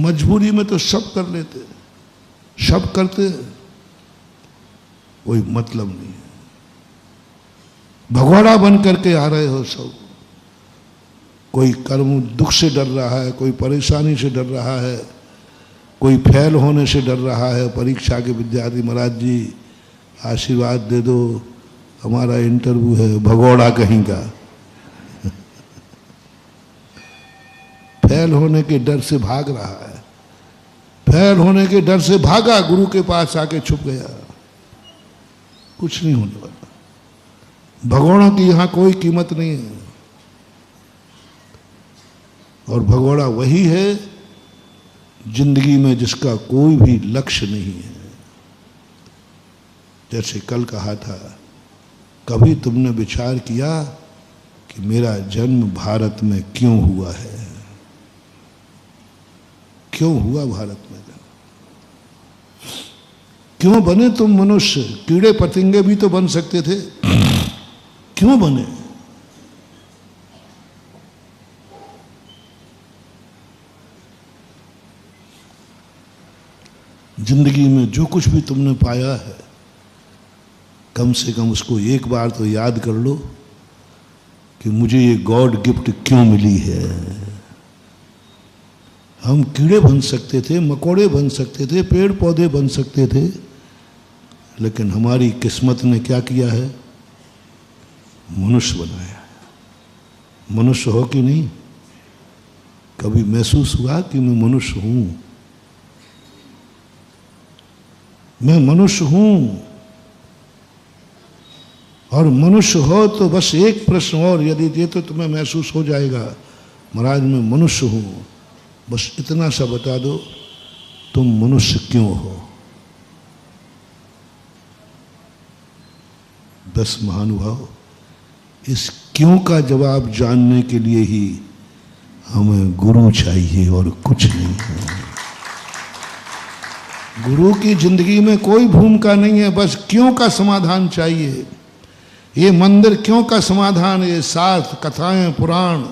मजबूरी में तो सब कर लेते, सब करते, कोई मतलब नहीं है। भगोड़ा बन करके आ रहे हो सब। कोई कर्म दुख से डर रहा है, कोई परेशानी से डर रहा है, कोई फेल होने से डर रहा है। परीक्षा के विद्यार्थी, महाराज जी आशीर्वाद दे दो, हमारा इंटरव्यू है, भगोड़ा कहीं का। फेल होने के डर से भाग रहा है, फेल होने के डर से भागा, गुरु के पास आके छुप गया। कुछ नहीं होने वाला। भगोड़ों की यहां कोई कीमत नहीं है। और भगोड़ा वही है जिंदगी में जिसका कोई भी लक्ष्य नहीं है। जैसे कल कहा था, कभी तुमने विचार किया कि मेरा जन्म भारत में क्यों हुआ है? क्यों हुआ भारत में जन्म? क्यों बने तुम मनुष्य? कीड़े पतंगे भी तो बन सकते थे, क्यों बने? जिंदगी में जो कुछ भी तुमने पाया है, कम से कम उसको एक बार तो याद कर लो कि मुझे ये गॉड गिफ्ट क्यों मिली है। हम कीड़े बन सकते थे, मकोड़े बन सकते थे, पेड़ पौधे बन सकते थे, लेकिन हमारी किस्मत ने क्या किया है? मनुष्य बनाया। मनुष्य हो कि नहीं? कभी महसूस हुआ कि मैं मनुष्य हूं? मैं मनुष्य हूं। और मनुष्य हो तो बस एक प्रश्न और, यदि ये तो तुम्हें महसूस हो जाएगा, महाराज मैं मनुष्य हूं, बस इतना सा बता दो, तुम मनुष्य क्यों हो? बस महानुभाव, इस क्यों का जवाब जानने के लिए ही हमें गुरु चाहिए और कुछ नहीं है। गुरु की जिंदगी में कोई भूमिका नहीं है, बस क्यों का समाधान चाहिए। ये मंदिर क्यों का समाधान, ये शास्त्र, कथाएं, पुराण,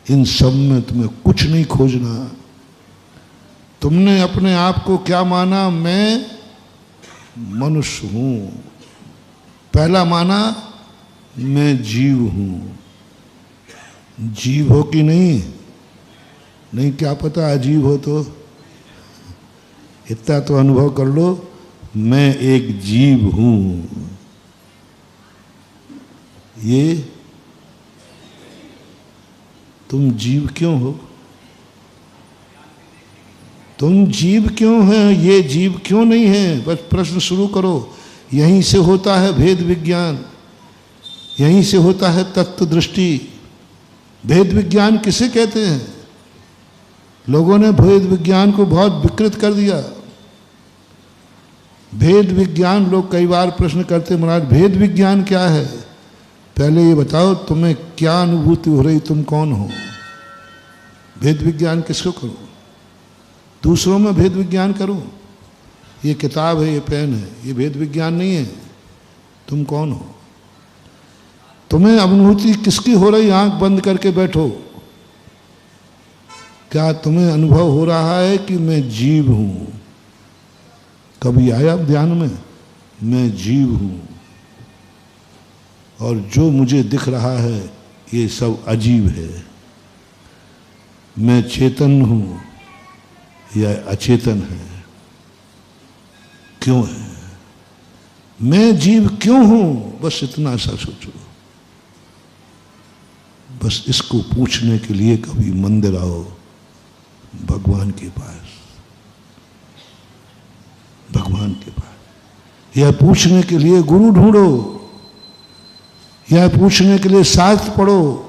इन सब में तुम्हें कुछ नहीं खोजना। तुमने अपने आप को क्या माना? मैं मनुष्य हूं। पहला माना मैं जीव हूं। जीव हो कि नहीं? नहीं, क्या पता अजीब हो तो। इतना तो अनुभव कर लो, मैं एक जीव हूं। ये तुम जीव क्यों हो? तुम जीव क्यों है? ये जीव क्यों नहीं है? बस प्रश्न शुरू करो। यहीं से होता है भेद विज्ञान, यहीं से होता है तत्व दृष्टि। भेद विज्ञान किसे कहते हैं? लोगों ने भेद विज्ञान को बहुत विकृत कर दिया। भेद विज्ञान, लोग कई बार प्रश्न करते, महाराज भेद विज्ञान क्या है? पहले ये बताओ तुम्हें क्या अनुभूति हो रही, तुम कौन हो? भेद विज्ञान किसको करो? दूसरों में भेद विज्ञान करो। ये किताब है, ये पेन है, ये भेद विज्ञान नहीं है। तुम कौन हो? तुम्हें अनुभूति किसकी हो रही? आंख बंद करके बैठो। क्या तुम्हें अनुभव हो रहा है कि मैं जीव हूं? कभी आया ध्यान में? मैं जीव हूं और जो मुझे दिख रहा है ये सब अजीब है। मैं चेतन हूं या अचेतन है? क्यों है? मैं जीव क्यों हूं? बस इतना सा सोचो। बस इसको पूछने के लिए कभी मंदिर आओ, भगवान के पास, भगवान के पास। यह पूछने के लिए गुरु ढूंढो, यह पूछने के लिए शास्त्र पढ़ो,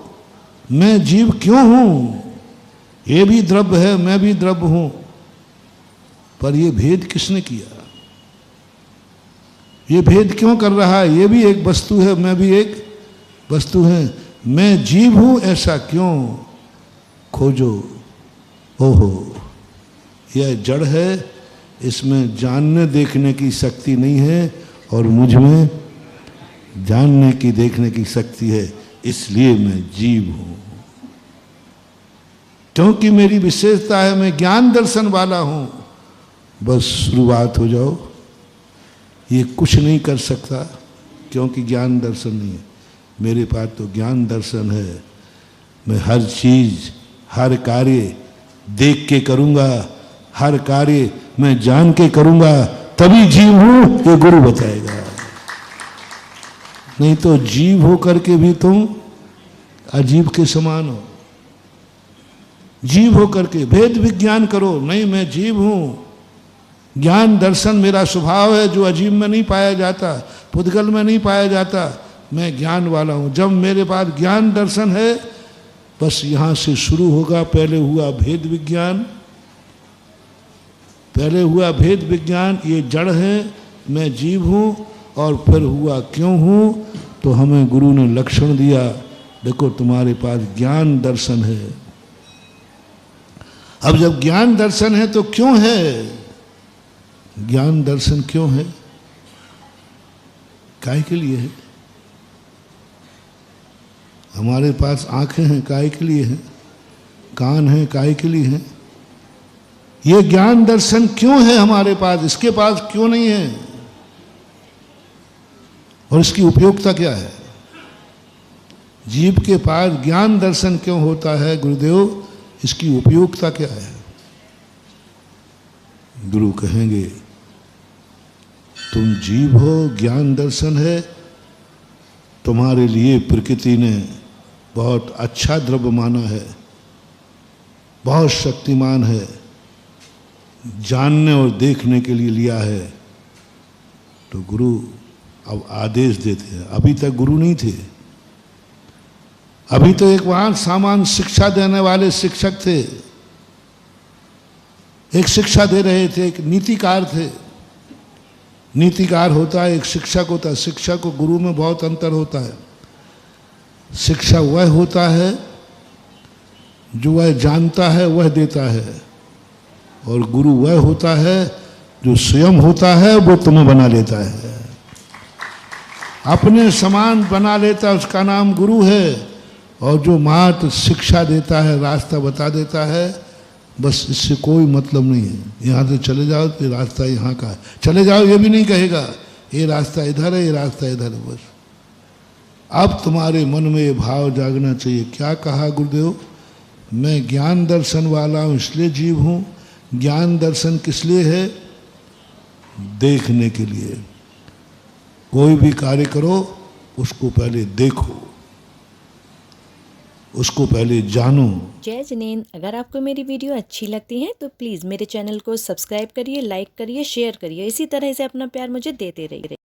मैं जीव क्यों हूं? ये भी द्रव्य है, मैं भी द्रव्य हूं। पर यह भेद किसने किया? ये भेद क्यों कर रहा है? ये भी एक वस्तु है, मैं भी एक वस्तु है। मैं जीव हूं ऐसा क्यों? खोजो। ओहो, यह जड़ है, इसमें जानने देखने की शक्ति नहीं है और मुझ में जानने की देखने की शक्ति है, इसलिए मैं जीव हूं। क्योंकि मेरी विशेषता है मैं ज्ञान दर्शन वाला हूं। बस शुरुआत हो जाओ। ये कुछ नहीं कर सकता क्योंकि ज्ञान दर्शन नहीं है। मेरे पास तो ज्ञान दर्शन है। मैं हर चीज हर कार्य देख के करूंगा, हर कार्य मैं जान के करूंगा, तभी जीव हूं ये गुरु बताएगा। नहीं तो जीव हो करके भी तुम अजीब के समान हो। जीव हो करके भेद विज्ञान करो, नहीं मैं जीव हूं, ज्ञान दर्शन मेरा स्वभाव है जो अजीब में नहीं पाया जाता, पुद्गल में नहीं पाया जाता, मैं ज्ञान वाला हूं। जब मेरे पास ज्ञान दर्शन है, बस यहां से शुरू होगा। पहले हुआ भेद विज्ञान, पहले हुआ भेद विज्ञान, ये जड़ है, मैं जीव हूं, और फिर हुआ क्यों हूं, तो हमें गुरु ने लक्षण दिया, देखो तुम्हारे पास ज्ञान दर्शन है। अब जब ज्ञान दर्शन है तो क्यों है? ज्ञान दर्शन क्यों है? काय के लिए है? हमारे पास आंखें हैं, काय के लिए हैं? कान हैं, काय के लिए हैं? ये ज्ञान दर्शन क्यों है हमारे पास? इसके पास क्यों नहीं है? और इसकी उपयोगिता क्या है? जीव के पास ज्ञान दर्शन क्यों होता है गुरुदेव? इसकी उपयोगिता क्या है? गुरु कहेंगे तुम जीव हो, ज्ञान दर्शन है, तुम्हारे लिए प्रकृति ने बहुत अच्छा द्रव्य माना है, बहुत शक्तिमान है, जानने और देखने के लिए लिया है। तो गुरु अब आदेश देते हैं। अभी तक गुरु नहीं थे, अभी तो एक वहां सामान्य शिक्षा देने वाले शिक्षक थे, एक शिक्षा दे रहे थे, एक नीतिकार थे। नीतिकार होता है, एक शिक्षक होता है। शिक्षक और गुरु में बहुत अंतर होता है। शिक्षा वह होता है जो वह जानता है वह देता है, और गुरु वह होता है जो स्वयं होता है वो तुम्हें बना लेता है, अपने समान बना लेता है, उसका नाम गुरु है। और जो मात्र शिक्षा देता है, रास्ता बता देता है, बस इससे कोई मतलब नहीं है। यहाँ से चले जाओ तो ये रास्ता यहाँ का है, चले जाओ ये भी नहीं कहेगा, ये रास्ता इधर है, ये रास्ता इधर है। बस अब तुम्हारे मन में ये भाव जागना चाहिए। क्या कहा गुरुदेव? मैं ज्ञान दर्शन वाला हूँ इसलिए जीव हूँ। ज्ञान दर्शन किस लिए है? देखने के लिए। कोई भी कार्य करो उसको पहले देखो, उसको पहले जानो। जय जिनेंद्र। अगर आपको मेरी वीडियो अच्छी लगती है तो प्लीज़ मेरे चैनल को सब्सक्राइब करिए, लाइक करिए, शेयर करिए। इसी तरह से अपना प्यार मुझे देते रहिए।